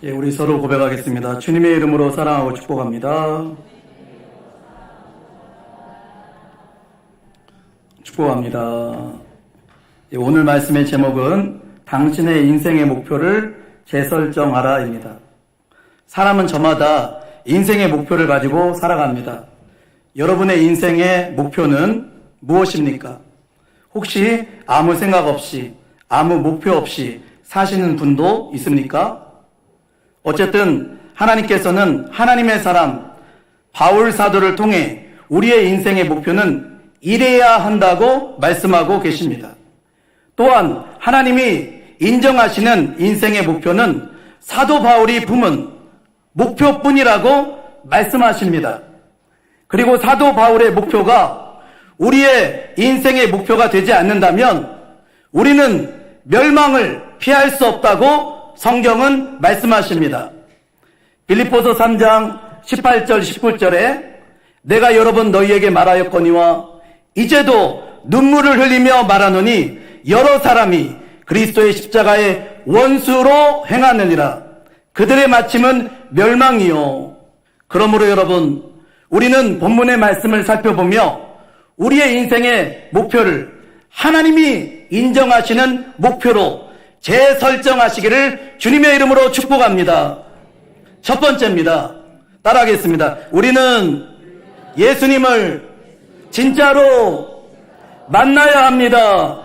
예, 우리 서로 고백하겠습니다. 주님의 이름으로 사랑하고 축복합니다. 축복합니다. 예, 오늘 말씀의 제목은 당신의 인생의 목표를 재설정하라입니다. 사람은 저마다 인생의 목표를 가지고 살아갑니다. 여러분의 인생의 목표는 무엇입니까? 혹시 아무 생각 없이, 아무 목표 없이 사시는 분도 있습니까? 어쨌든 하나님께서는 하나님의 사람 바울 사도를 통해 우리의 인생의 목표는 이래야 한다고 말씀하고 계십니다. 또한 하나님이 인정하시는 인생의 목표는 사도 바울이 품은 목표뿐이라고 말씀하십니다. 그리고 사도 바울의 목표가 우리의 인생의 목표가 되지 않는다면 우리는 멸망을 피할 수 없다고 성경은 말씀하십니다. 빌립보서 3장 18절 19절에 내가 여러 번 너희에게 말하였거니와 이제도 눈물을 흘리며 말하노니 여러 사람이 그리스도의 십자가의 원수로 행하느니라. 그들의 마침은 멸망이요. 그러므로 여러분, 우리는 본문의 말씀을 살펴보며 우리의 인생의 목표를 하나님이 인정하시는 목표로 재설정하시기를 주님의 이름으로 축복합니다. 첫 번째입니다. 따라하겠습니다. 우리는 예수님을 진짜로 만나야 합니다.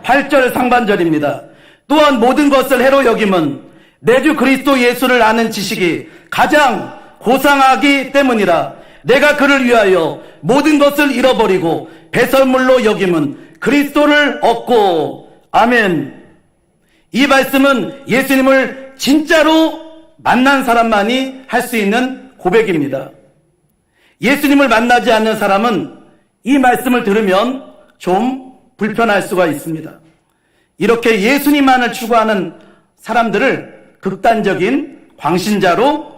8절 상반절입니다. 또한 모든 것을 해로 여김은 내 주 그리스도 예수를 아는 지식이 가장 고상하기 때문이라. 내가 그를 위하여 모든 것을 잃어버리고 배설물로 여김은 그리스도를 얻고. 아멘. 이 말씀은 예수님을 진짜로 만난 사람만이 할 수 있는 고백입니다. 예수님을 만나지 않는 사람은 이 말씀을 들으면 좀 불편할 수가 있습니다. 이렇게 예수님만을 추구하는 사람들을 극단적인 광신자로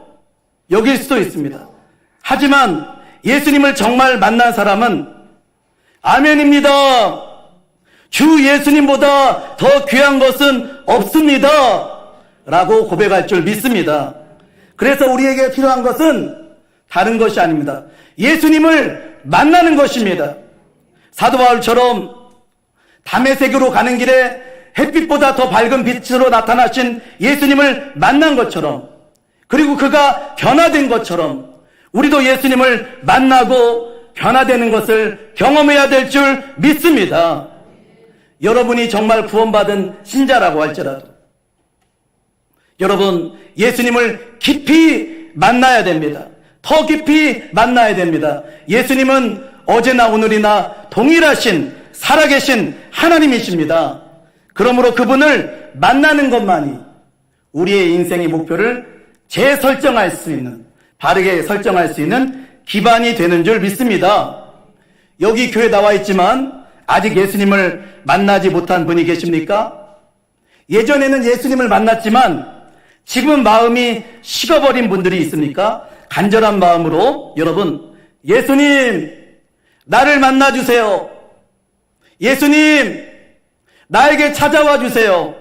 여길 수도 있습니다. 하지만 예수님을 정말 만난 사람은 아멘입니다. 주 예수님보다 더 귀한 것은 없습니다. 라고 고백할 줄 믿습니다. 그래서 우리에게 필요한 것은 다른 것이 아닙니다. 예수님을 만나는 것입니다. 사도 바울처럼 다메섹으로 가는 길에 햇빛보다 더 밝은 빛으로 나타나신 예수님을 만난 것처럼, 그리고 그가 변화된 것처럼 우리도 예수님을 만나고 변화되는 것을 경험해야 될 줄 믿습니다. 여러분이 정말 구원받은 신자라고 할지라도 여러분, 예수님을 깊이 만나야 됩니다. 더 깊이 만나야 됩니다. 예수님은 어제나 오늘이나 동일하신 살아계신 하나님이십니다. 그러므로 그분을 만나는 것만이 우리의 인생의 목표를 재설정할 수 있는, 바르게 설정할 수 있는 기반이 되는 줄 믿습니다. 여기 교회 나와 있지만 아직 예수님을 만나지 못한 분이 계십니까? 예전에는 예수님을 만났지만 지금은 마음이 식어버린 분들이 있습니까? 간절한 마음으로 여러분, 예수님 나를 만나주세요. 예수님 나에게 찾아와 주세요.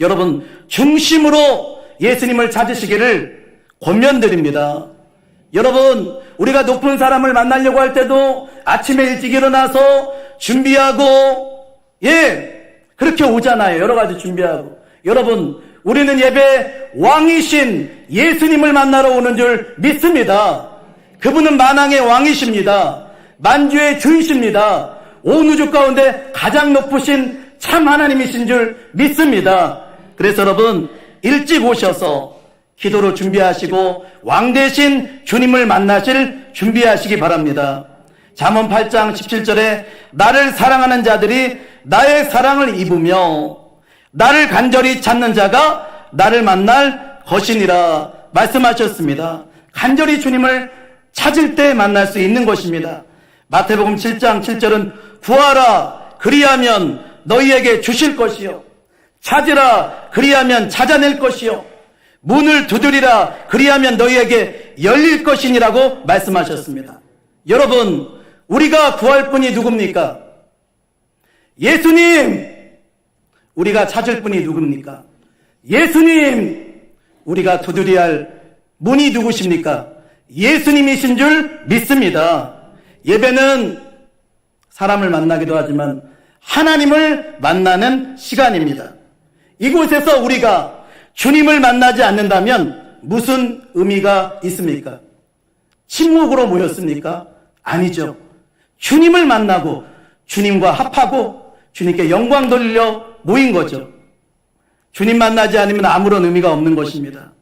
여러분, 중심으로 예수님을 찾으시기를 권면드립니다. 여러분, 우리가 높은 사람을 만나려고 할 때도 아침에 일찍 일어나서 준비하고, 그렇게 오잖아요. 여러 가지 준비하고. 여러분, 우리는 예배 왕이신 예수님을 만나러 오는 줄 믿습니다. 그분은 만왕의 왕이십니다. 만주의 주이십니다. 온 우주 가운데 가장 높으신 참 하나님이신 줄 믿습니다. 그래서 여러분, 일찍 오셔서 기도로 준비하시고 왕 대신 주님을 만나실 준비하시기 바랍니다. 잠언 8장 17절에 나를 사랑하는 자들이 나의 사랑을 입으며 나를 간절히 찾는 자가 나를 만날 것이니라 말씀하셨습니다. 간절히 주님을 찾을 때 만날 수 있는 것입니다. 마태복음 7장 7절은 구하라 그리하면 너희에게 주실 것이요, 찾으라 그리하면 찾아낼 것이요, 문을 두드리라 그리하면 너희에게 열릴 것이니라고 말씀하셨습니다. 여러분, 우리가 구할 분이 누굽니까? 예수님. 우리가 찾을 분이 누굽니까? 예수님. 우리가 두드려야 할 문이 누구십니까? 예수님이신 줄 믿습니다. 예배는 사람을 만나기도 하지만 하나님을 만나는 시간입니다. 이곳에서 우리가 주님을 만나지 않는다면 무슨 의미가 있습니까? 침묵으로 모였습니까? 아니죠. 주님을 만나고 주님과 합하고 주님께 영광 돌려 모인 거죠. 주님 만나지 않으면 아무런 의미가 없는 것입니다.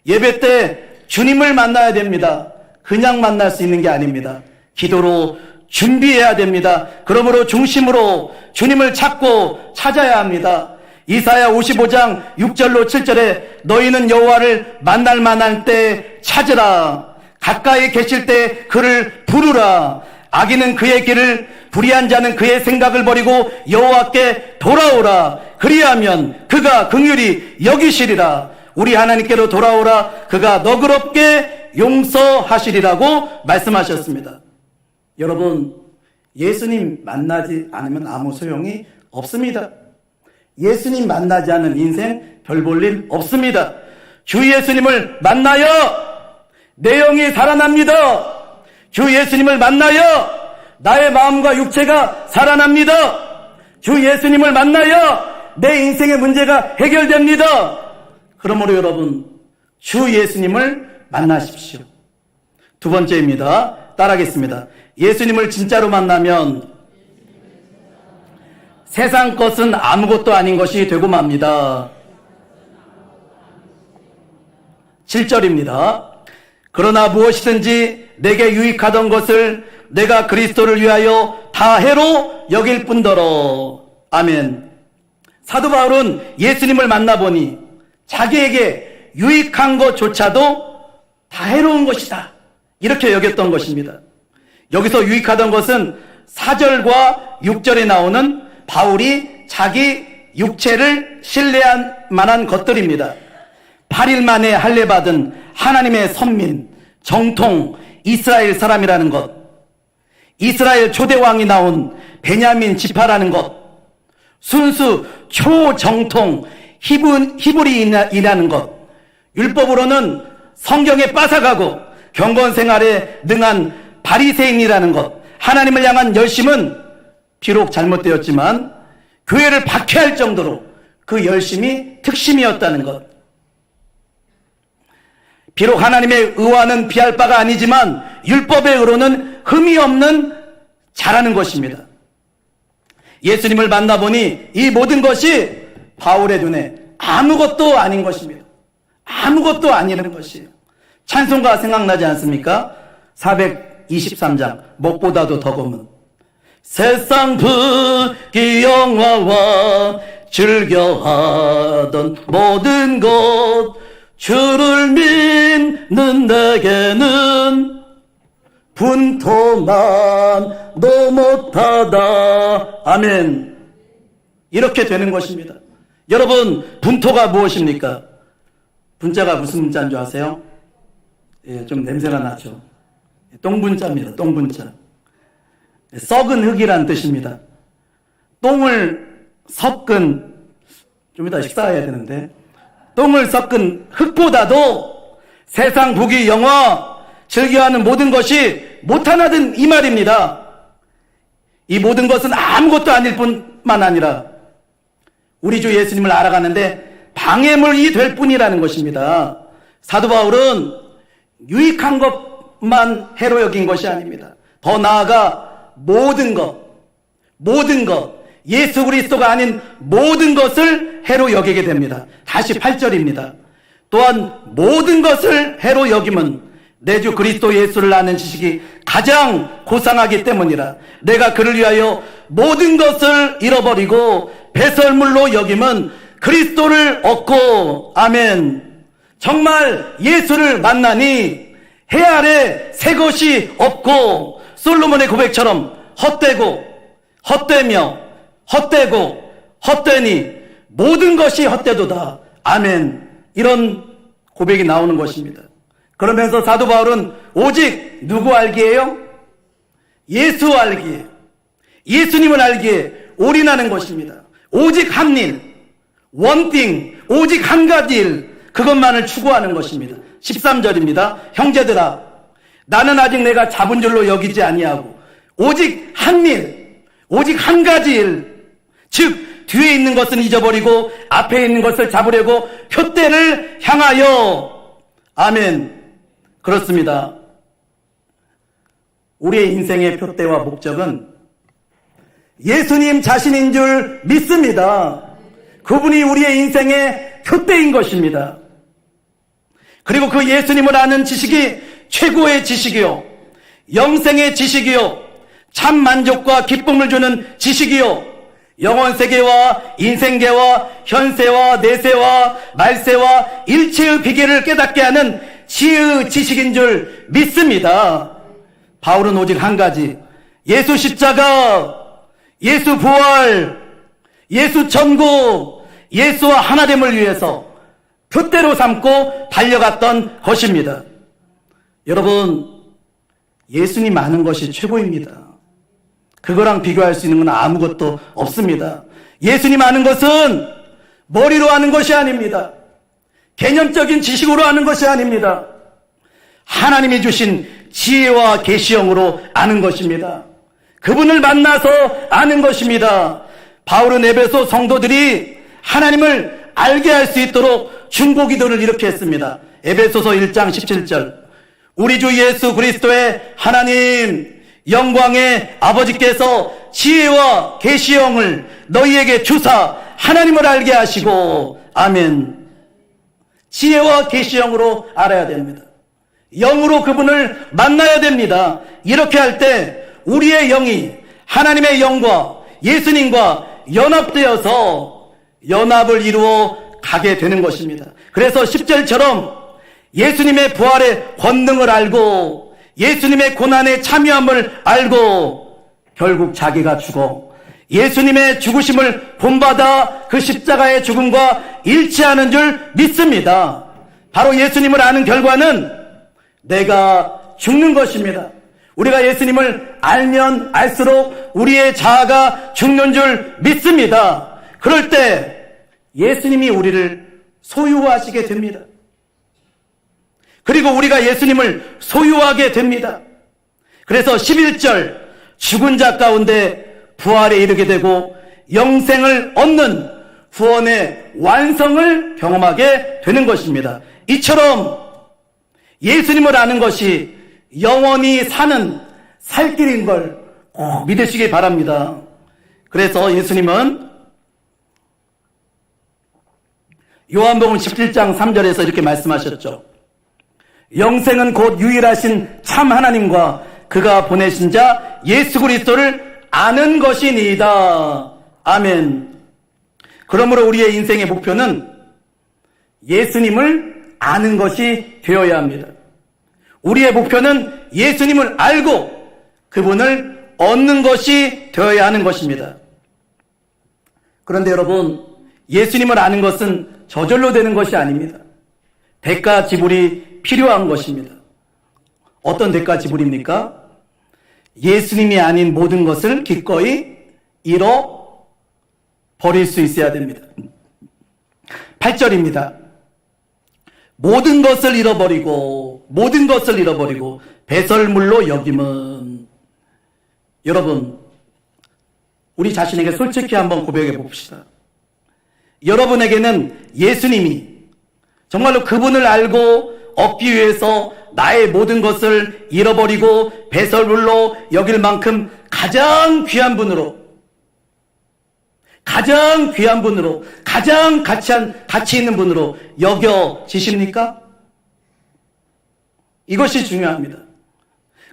예배 때 주님을 만나야 됩니다. 그냥 만날 수 있는 게 아닙니다. 기도로 준비해야 됩니다. 그러므로 중심으로 주님을 찾고 찾아야 합니다. 이사야 55장 6절로 7절에 너희는 여호와를 만날 만한 때 찾으라. 가까이 계실 때 그를 부르라. 악인은 그의 길을, 불의한 자는 그의 생각을 버리고 여호와께 돌아오라. 그리하면 그가 긍휼히 여기시리라. 우리 하나님께로 돌아오라. 그가 너그럽게 용서하시리라고 말씀하셨습니다. 여러분, 예수님 만나지 않으면 아무 소용이 없습니다. 예수님 만나지 않은 인생 별 볼 일 없습니다. 주 예수님을 만나여 내 영이 살아납니다. 주 예수님을 만나여 나의 마음과 육체가 살아납니다. 주 예수님을 만나여 내 인생의 문제가 해결됩니다. 그러므로 여러분, 주 예수님을 만나십시오. 두 번째입니다. 따라하겠습니다. 예수님을 진짜로 만나면 세상 것은 아무것도 아닌 것이 되고 맙니다. 7절입니다. 그러나 무엇이든지 내게 유익하던 것을 내가 그리스도를 위하여 다 해로 여길 뿐더러. 아멘. 사도 바울은 예수님을 만나보니 자기에게 유익한 것조차도 다 해로운 것이다, 이렇게 여겼던 것입니다. 여기서 유익하던 것은 4절과 6절에 나오는 바울이 자기 육체를 신뢰할 만한 것들입니다. 8일 만에 할례받은 하나님의 선민, 정통 이스라엘 사람이라는 것, 이스라엘 초대왕이 나온 베냐민 지파라는 것, 순수 초정통 히브리인이라는 것, 율법으로는 성경에 빠삭하고 경건 생활에 능한 바리새인이라는 것, 하나님을 향한 열심은 비록 잘못되었지만 교회를 박해할 정도로 그 열심이 특심이었다는 것. 비록 하나님의 의와는 비할 바가 아니지만 율법의 의로는 흠이 없는 자라는 것입니다. 예수님을 만나보니 이 모든 것이 바울의 눈에 아무것도 아닌 것입니다. 아무것도 아니라는 것이에요. 찬송가 생각나지 않습니까? 423장 목보다도 더 검은 세상 부귀영화와 즐겨하던 모든 것 주를 믿는 내게는 분토만도 못하다. 아멘. 이렇게 되는 것입니다. 여러분, 분토가 무엇입니까? 분자가 무슨 문자인 줄 아세요? 예, 좀 냄새가 나죠. 똥분자입니다. 똥분자. 썩은 흙이란 뜻입니다. 똥을 섞은, 좀 이따 식사해야 되는데, 똥을 섞은 흙보다도 세상 부귀 영화 즐겨하는 모든 것이 못하나든 이 말입니다. 이 모든 것은 아무것도 아닐 뿐만 아니라 우리 주 예수님을 알아가는데 방해물이 될 뿐이라는 것입니다. 사도 바울은 유익한 것만 해로 여긴 것이 아닙니다. 더 나아가 모든 것, 예수 그리스도가 아닌 모든 것을 해로 여기게 됩니다. 다시 8절입니다. 또한 모든 것을 해로 여김은 내 주 그리스도 예수를 아는 지식이 가장 고상하기 때문이라. 내가 그를 위하여 모든 것을 잃어버리고 배설물로 여김은 그리스도를 얻고. 아멘. 정말 예수를 만나니 해 아래 새 것이 없고 솔로몬의 고백처럼 헛되니 모든 것이 헛되도다. 아멘. 이런 고백이 나오는 것입니다. 그러면서 사도 바울은 오직 누구 알기에요? 예수 알기에, 예수님을 알기에 올인하는 것입니다. 오직 한 일, one thing, 오직 한 가지 일, 그것만을 추구하는 것입니다. 13절입니다. 형제들아, 나는 아직 내가 잡은 줄로 여기지 아니하고 오직 한 일, 오직 한 가지 일, 즉 뒤에 있는 것은 잊어버리고 앞에 있는 것을 잡으려고 표대를 향하여. 아멘. 그렇습니다. 우리의 인생의 표대와 목적은 예수님 자신인 줄 믿습니다. 그분이 우리의 인생의 표대인 것입니다. 그리고 그 예수님을 아는 지식이 최고의 지식이요, 영생의 지식이요, 참 만족과 기쁨을 주는 지식이요, 영혼세계와 인생계와 현세와 내세와 말세와 일체의 비결을 깨닫게 하는 지의 지식인 줄 믿습니다. 바울은 오직 한 가지, 예수 십자가, 예수 부활, 예수 천국, 예수와 하나됨을 위해서 표대로 삼고 달려갔던 것입니다. 여러분, 예수님 아는 것이 최고입니다. 그거랑 비교할 수 있는 건 아무것도 없습니다. 예수님 아는 것은 머리로 아는 것이 아닙니다. 개념적인 지식으로 아는 것이 아닙니다. 하나님이 주신 지혜와 계시형으로 아는 것입니다. 그분을 만나서 아는 것입니다. 바울은 에베소 성도들이 하나님을 알게 할 수 있도록 중보기도를 이렇게 했습니다. 에베소서 1장 17절, 우리 주 예수 그리스도의 하나님 영광의 아버지께서 지혜와 계시형을 너희에게 주사 하나님을 알게 하시고. 아멘. 지혜와 계시형으로 알아야 됩니다. 영으로 그분을 만나야 됩니다. 이렇게 할 때 우리의 영이 하나님의 영과 예수님과 연합되어서 연합을 이루어 가게 되는 것입니다. 그래서 10절처럼 예수님의 부활의 권능을 알고 예수님의 고난에 참여함을 알고 결국 자기가 죽어 예수님의 죽으심을 본받아 그 십자가의 죽음과 일치하는 줄 믿습니다. 바로 예수님을 아는 결과는 내가 죽는 것입니다. 우리가 예수님을 알면 알수록 우리의 자아가 죽는 줄 믿습니다. 그럴 때 예수님이 우리를 소유하시게 됩니다. 그리고 우리가 예수님을 소유하게 됩니다. 그래서 11절, 죽은 자 가운데 부활에 이르게 되고 영생을 얻는 구원의 완성을 경험하게 되는 것입니다. 이처럼 예수님을 아는 것이 영원히 사는 살 길인 걸 꼭 믿으시기 바랍니다. 그래서 예수님은 요한복음 17장 3절에서 이렇게 말씀하셨죠. 영생은 곧 유일하신 참 하나님과 그가 보내신 자 예수 그리스도를 아는 것이니이다. 아멘. 그러므로 우리의 인생의 목표는 예수님을 아는 것이 되어야 합니다. 우리의 목표는 예수님을 알고 그분을 얻는 것이 되어야 하는 것입니다. 그런데 여러분, 예수님을 아는 것은 저절로 되는 것이 아닙니다. 대가 지불이 필요한 것입니다. 어떤 대가 지불입니까? 예수님이 아닌 모든 것을 기꺼이 잃어버릴 수 있어야 됩니다. 8절입니다. 모든 것을 잃어버리고 배설물로 여김은. 여러분, 우리 자신에게 솔직히 한번 고백해 봅시다. 여러분에게는 예수님이 정말로 그분을 알고 얻기 위해서 나의 모든 것을 잃어버리고 배설물로 여길 만큼 가장 귀한 분으로, 가장 가치 있는 분으로 여겨지십니까? 이것이 중요합니다.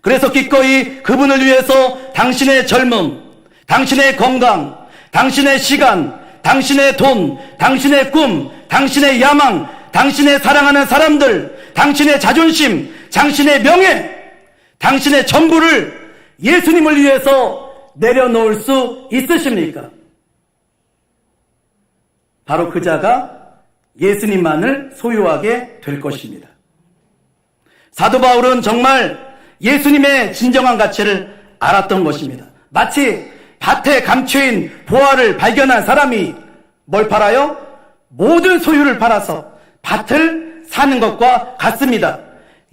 그래서 기꺼이 그분을 위해서 당신의 젊음, 당신의 건강, 당신의 시간, 당신의 돈, 당신의 꿈, 당신의 야망, 당신의 사랑하는 사람들, 당신의 자존심, 당신의 명예, 당신의 전부를 예수님을 위해서 내려놓을 수 있으십니까? 바로 그 자가 예수님만을 소유하게 될 것입니다. 사도 바울은 정말 예수님의 진정한 가치를 알았던 것입니다. 마치 밭에 감추인 보화를 발견한 사람이 뭘 팔아요? 모든 소유를 팔아서 밭을 사는 것과 같습니다.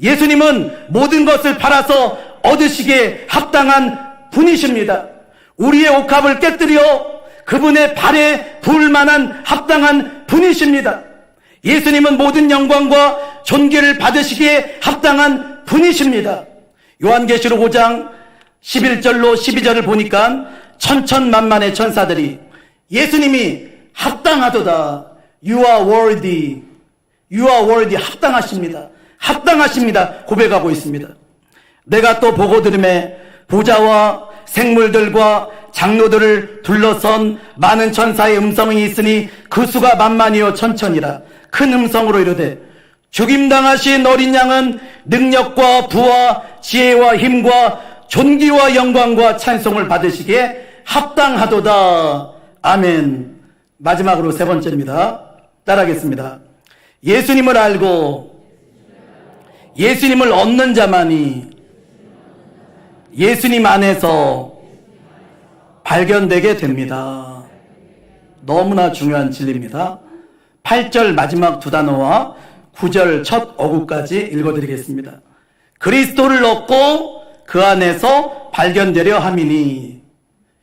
예수님은 모든 것을 팔아서 얻으시기에 합당한 분이십니다. 우리의 옥합을 깨뜨려 그분의 발에 부을 만한 합당한 분이십니다. 예수님은 모든 영광과 존귀를 받으시기에 합당한 분이십니다. 요한계시록 5장 11절로 12절을 보니까 천천만만의 천사들이 예수님이 합당하도다. You are worthy. You are worthy. 합당하십니다. 합당하십니다. 고백하고 있습니다. 내가 또 보고 들음에 보좌와 생물들과 장로들을 둘러선 많은 천사의 음성이 있으니 그 수가 만만이요 천천이라. 큰 음성으로 이르되 죽임당하신 어린 양은 능력과 부와 지혜와 힘과 존귀와 영광과 찬송을 받으시기에 합당하도다. 아멘. 마지막으로 세 번째입니다. 따라하겠습니다. 예수님을 알고 예수님을 얻는 자만이 예수님 안에서 발견되게 됩니다. 너무나 중요한 진리입니다. 8절 마지막 두 단어와 9절 첫 어구까지 읽어드리겠습니다. 그리스도를 얻고 그 안에서 발견되려 함이니.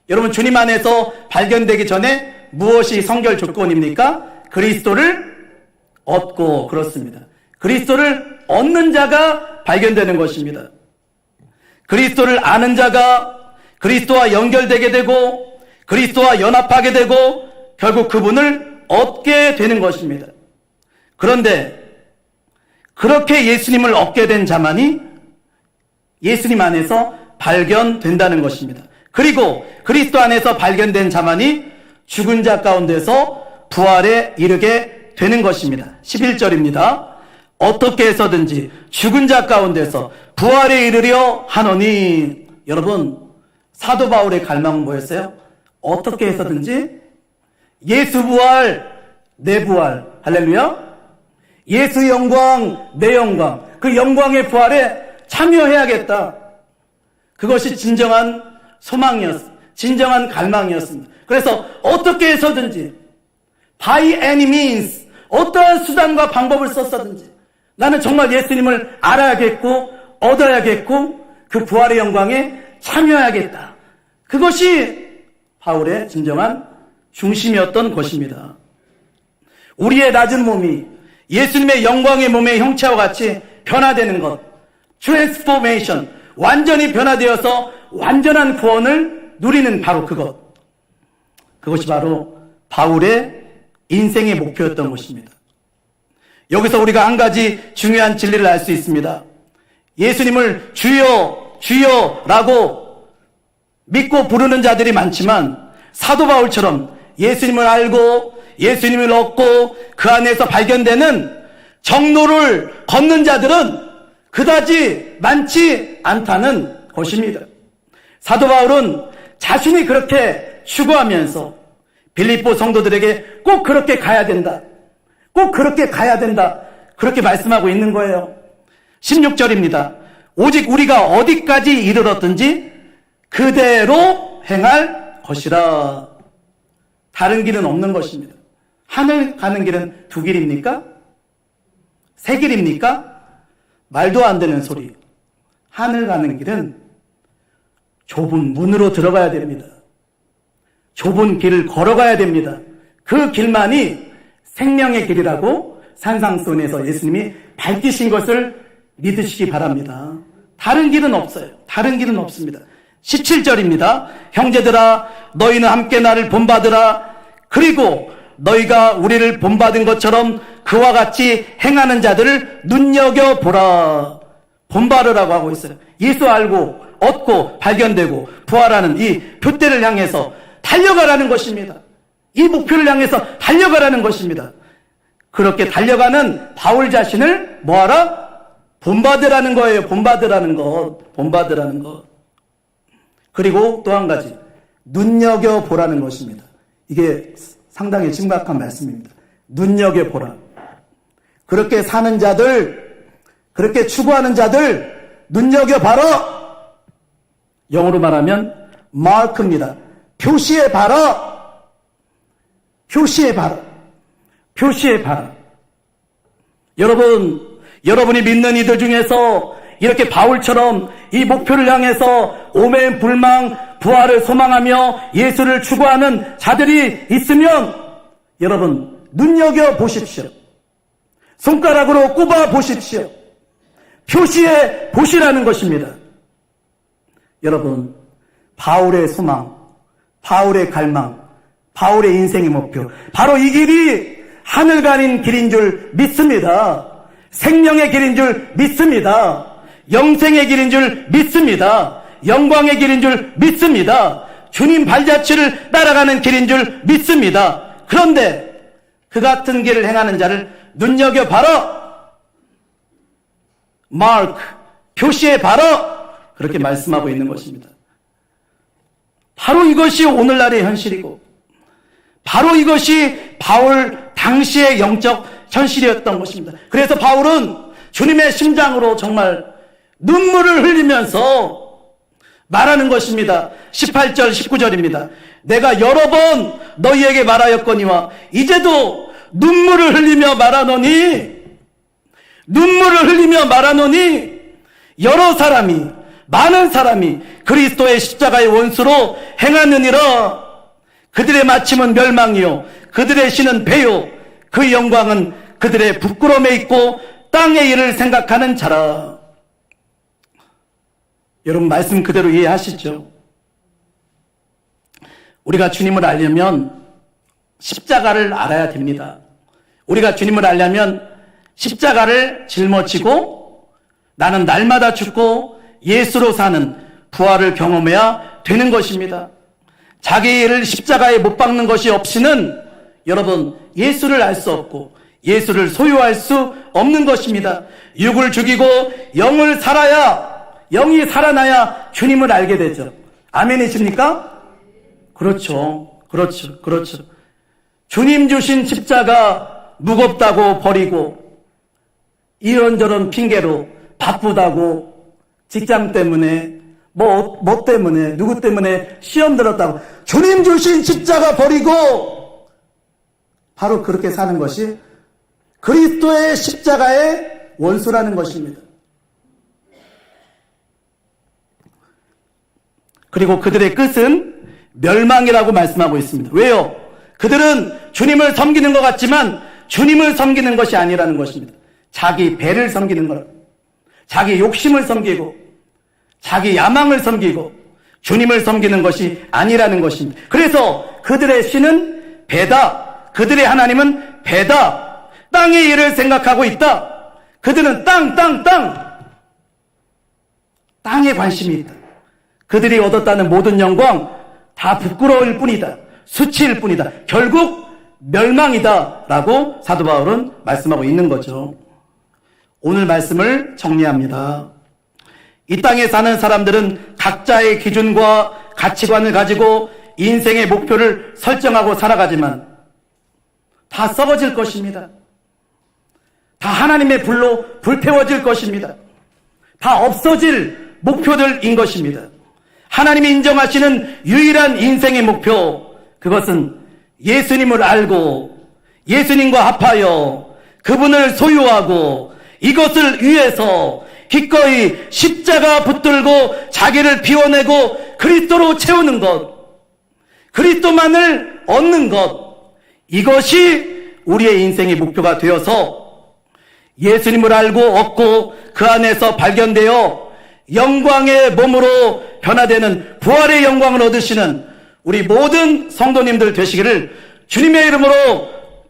여러분, 주님 안에서 발견되기 전에 무엇이 성결 조건입니까? 그리스도를 얻고. 그렇습니다. 그리스도를 얻는 자가 발견되는 것입니다. 그리스도를 아는 자가 그리스도와 연결되게 되고 그리스도와 연합하게 되고 결국 그분을 얻게 되는 것입니다. 그런데 그렇게 예수님을 얻게 된 자만이 예수님 안에서 발견된다는 것입니다. 그리고 그리스도 안에서 발견된 자만이 죽은 자 가운데서 부활에 이르게 되는 것입니다. 11절입니다. 어떻게 해서든지 죽은 자 가운데서 부활에 이르려 하노니. 여러분, 사도 바울의 갈망은 뭐였어요? 어떻게 해서든지 예수 부활, 내 부활. 할렐루야. 예수 영광, 내 영광. 그 영광의 부활에 참여해야겠다. 그것이 진정한 소망이었습니다. 진정한 갈망이었습니다. 그래서 어떻게 해서든지 by any means, 어떠한 수단과 방법을 썼었든지 나는 정말 예수님을 알아야겠고 얻어야겠고 그 부활의 영광에 참여해야겠다. 그것이 바울의 진정한 중심이었던 것입니다. 우리의 낮은 몸이 예수님의 영광의 몸의 형체와 같이 변화되는 것, 트랜스포메이션, 완전히 변화되어서 완전한 구원을 누리는 바로 그것. 그것이 바로 바울의 인생의 목표였던 것입니다. 여기서 우리가 한 가지 중요한 진리를 알 수 있습니다. 예수님을 주여, 주여라고 믿고 부르는 자들이 많지만 사도 바울처럼 예수님을 알고 예수님을 얻고 그 안에서 발견되는 정로를 걷는 자들은 그다지 많지 않다는 것입니다. 사도 바울은 자신이 그렇게 추구하면서 빌립보 성도들에게 꼭 그렇게 가야 된다. 꼭 그렇게 가야 된다. 그렇게 말씀하고 있는 거예요. 16절입니다. 오직 우리가 어디까지 이르렀든지 그대로 행할 것이라. 다른 길은 없는 것입니다. 하늘 가는 길은 두 길입니까? 세 길입니까? 말도 안 되는 소리. 하늘 가는 길은 좁은 문으로 들어가야 됩니다. 좁은 길을 걸어가야 됩니다. 그 길만이 생명의 길이라고 산상수훈에서 예수님이 밝히신 것을 믿으시기 바랍니다. 다른 길은 없어요. 다른 길은 없습니다. 17절입니다. 형제들아, 너희는 함께 나를 본받으라. 그리고 너희가 우리를 본받은 것처럼 그와 같이 행하는 자들을 눈여겨보라. 본받으라고 하고 있어요. 예수 알고 얻고 발견되고 부활하는 이 표대를 향해서 달려가라는 것입니다. 이 목표를 향해서 달려가라는 것입니다. 그렇게 달려가는 바울 자신을 뭐하라? 본받으라는 거예요. 본받으라는 것. 본받으라는 것. 그리고 또 한 가지, 눈여겨보라는 것입니다. 이게 상당히 심각한 말씀입니다. 눈여겨보라. 그렇게 사는 자들, 그렇게 추구하는 자들 눈여겨봐라. 영어로 말하면 마크입니다. 표시해봐라. 표시해봐라. 표시해봐라. 여러분, 여러분이 믿는 이들 중에서 이렇게 바울처럼 이 목표를 향해서 오매불망 부활을 소망하며 예수를 추구하는 자들이 있으면 여러분 눈여겨보십시오. 손가락으로 꼽아보십시오. 표시해 보시라는 것입니다. 여러분, 바울의 소망, 바울의 갈망, 바울의 인생의 목표, 바로 이 길이 하늘 가는 길인 줄 믿습니다. 생명의 길인 줄 믿습니다. 영생의 길인 줄 믿습니다. 영광의 길인 줄 믿습니다. 주님 발자취를 따라가는 길인 줄 믿습니다. 그런데 그 같은 길을 행하는 자를 눈여겨봐라. 마크, 표시해봐라. 그렇게 말씀하고 있는 것입니다. 바로 이것이 오늘날의 현실이고 바로 이것이 바울 당시의 영적 현실이었던 것입니다. 그래서 바울은 주님의 심장으로 정말 눈물을 흘리면서 말하는 것입니다. 18절 19절입니다. 내가 여러 번 너희에게 말하였거니와 이제도 눈물을 흘리며 말하노니 여러 사람이 많은 사람이 그리스도의 십자가의 원수로 행하느니라. 그들의 마침은 멸망이요 그들의 신은 배요 그 영광은 그들의 부끄러움에 있고 땅의 일을 생각하는 자라. 여러분 말씀 그대로 이해하시죠? 우리가 주님을 알려면 십자가를 알아야 됩니다. 우리가 주님을 알려면 십자가를 짊어지고 나는 날마다 죽고 예수로 사는 부활을 경험해야 되는 것입니다. 자기 일을 십자가에 못 박는 것이 없이는 여러분 예수를 알 수 없고 예수를 소유할 수 없는 것입니다. 육을 죽이고 영이 살아나야 주님을 알게 되죠. 아멘이십니까? 그렇죠. 주님 주신 십자가 무겁다고 버리고 이런저런 핑계로 바쁘다고 직장 때문에 뭐 때문에 누구 때문에 시험 들었다고 주님 주신 십자가 버리고 바로 그렇게 사는 것이 그리스도의 십자가의 원수라는 것입니다. 그리고 그들의 끝은 멸망이라고 말씀하고 있습니다. 왜요? 그들은 주님을 섬기는 것 같지만 주님을 섬기는 것이 아니라는 것입니다. 자기 배를 섬기는 것, 자기 욕심을 섬기고 자기 야망을 섬기고 주님을 섬기는 것이 아니라는 것입니다. 그래서 그들의 신은 배다. 그들의 하나님은 배다. 땅의 일을 생각하고 있다. 그들은 땅에 관심이 있다. 그들이 얻었다는 모든 영광 다 부끄러울 뿐이다. 수치일 뿐이다. 결국 멸망이다 라고 사도 바울은 말씀하고 있는 거죠. 오늘 말씀을 정리합니다. 이 땅에 사는 사람들은 각자의 기준과 가치관을 가지고 인생의 목표를 설정하고 살아가지만 다 썩어질 것입니다. 다 하나님의 불로 불태워질 것입니다. 다 없어질 목표들인 것입니다. 하나님이 인정하시는 유일한 인생의 목표, 그것은 예수님을 알고 예수님과 합하여 그분을 소유하고 이것을 위해서 기꺼이 십자가 붙들고 자기를 비워내고 그리스도로 채우는 것, 그리스도만을 얻는 것, 이것이 우리의 인생의 목표가 되어서 예수님을 알고 얻고 그 안에서 발견되어 영광의 몸으로 변화되는 부활의 영광을 얻으시는 우리 모든 성도님들 되시기를 주님의 이름으로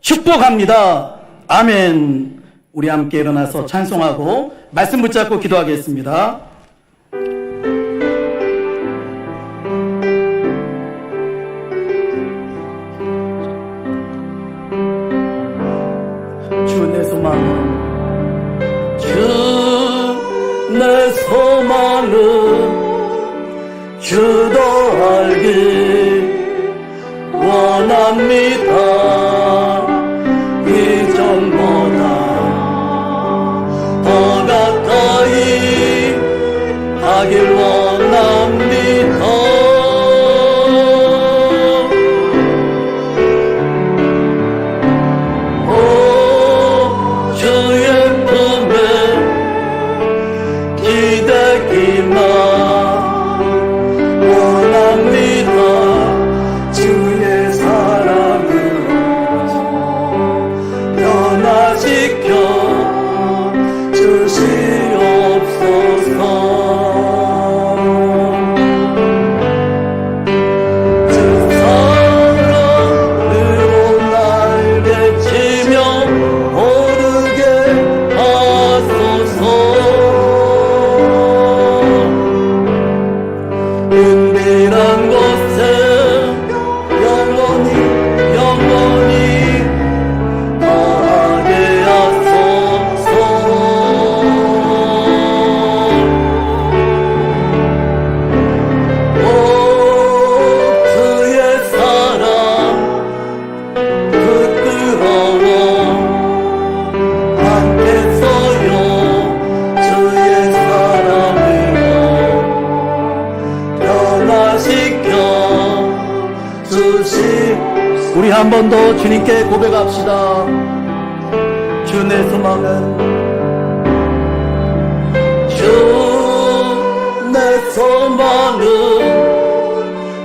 축복합니다. 아멘. 우리 함께 일어나서 찬송하고 말씀 붙잡고 기도하겠습니다. 주 내 소망은 내 소망은 주도 알기 원합니다. 이전보다 더 가까이 하길 원합니다. 오 주의 한 번 더 주님께 고백합시다. 주 내 소망은, 주 내 소망은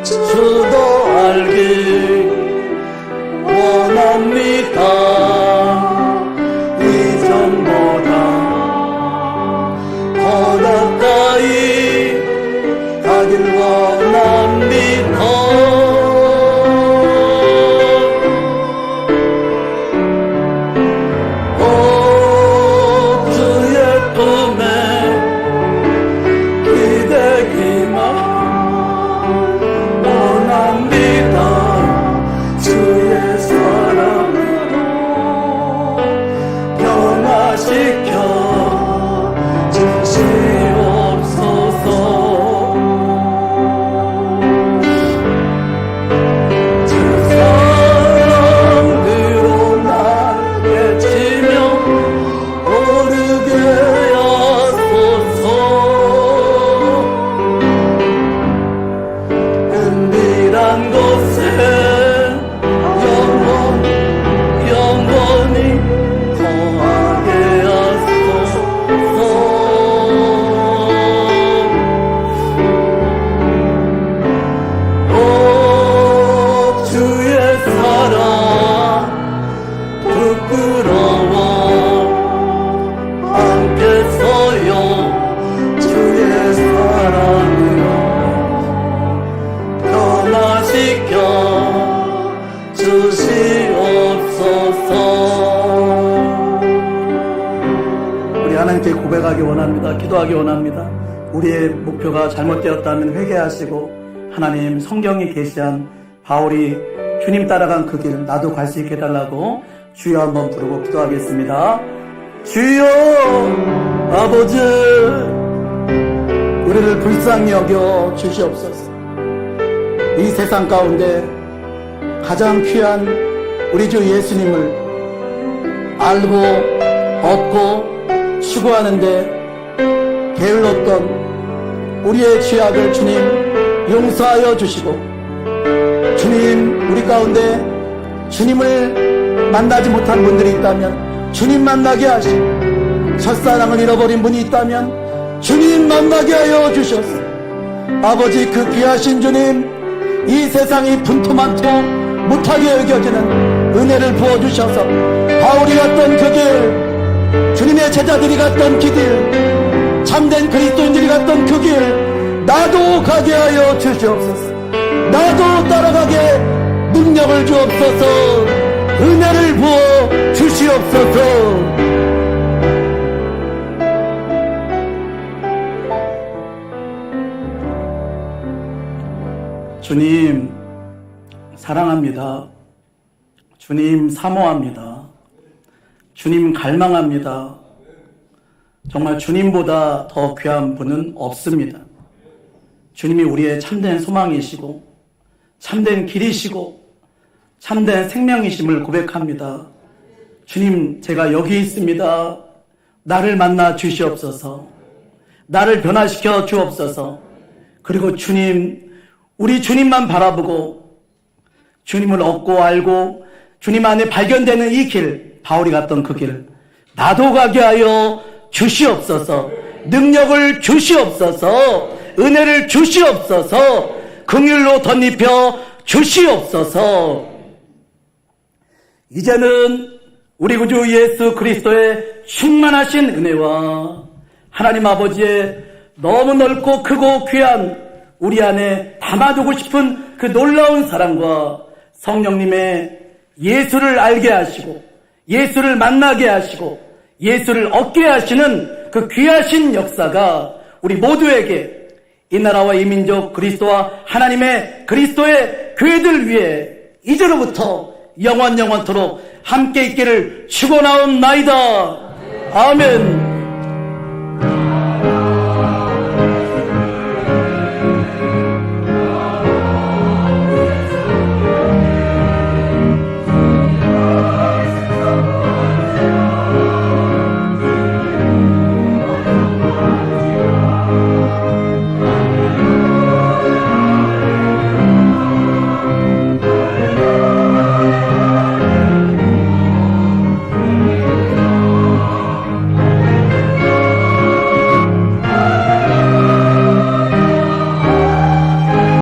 주도 알기 원합니다. 이전보다 더 가까이 가길 원합니다. 오 주의 품에 기대 기만 원합니다. 주의 사랑으로 변화시켜 주시옵소서. 주 사랑으로 나를 지며 오르게 하소서. 은밀한 곳에 영원히 거하게 하소서. 오 주의 사랑 부끄러워 않겠어요. 주의 사랑으로 변화시켜 주시옵소서. 우리 하나님께 고백하기 원합니다. 기도하기 원합니다. 우리의 목표가 잘못되었다면 회개하시고 하나님 성경에 계시한 바울이 주님 따라간 그 길 나도 갈 수 있게 해달라고 주여 한번 부르고 기도하겠습니다. 주여 아버지, 우리를 불쌍히 여겨 주시옵소서. 이 세상 가운데 가장 귀한 우리 주 예수님을 알고 얻고 추구하는데 게을렀던 우리의 죄악을 주님 용서하여 주시고, 주님 우리 가운데 주님을 만나지 못한 분들이 있다면 주님 만나게 하시고, 첫사랑을 잃어버린 분이 있다면 주님 만나게 하여 주셨소. 아버지, 그 귀하신 주님, 이 세상이 분토만토 못하게 여겨지는 은혜를 부어주셔서 바울이 갔던 그 길, 주님의 제자들이 갔던 그 길, 참된 그리스도인들이 갔던 그 길 나도 가게 하여 주시옵소서. 나도 따라가게 능력을 주옵소서. 은혜를 부어 주시옵소서. 주님 사랑합니다. 주님 사모합니다. 주님 갈망합니다. 정말 주님보다 더 귀한 분은 없습니다. 주님이 우리의 참된 소망이시고 참된 길이시고 참된 생명이심을 고백합니다. 주님, 제가 여기 있습니다. 나를 만나 주시옵소서. 나를 변화시켜 주옵소서. 그리고 주님, 우리 주님만 바라보고 주님을 얻고 알고 주님 안에 발견되는 이 길, 바울이 갔던 그 길 나도 가게 하여 주시옵소서. 능력을 주시옵소서. 은혜를 주시옵소서. 긍휼로 덧입혀 주시옵소서. 이제는 우리 구주 예수 그리스도의 충만하신 은혜와 하나님 아버지의 너무 넓고 크고 귀한 우리 안에 담아두고 싶은 그 놀라운 사랑과 성령님의 예수를 알게 하시고 예수를 만나게 하시고 예수를 얻게 하시는 그 귀하신 역사가 우리 모두에게 이 나라와 이 민족 그리스도와 하나님의 그리스도의 교회들 위해 이제로부터 영원토록 함께 있기를 축원하옵나이다. 아멘.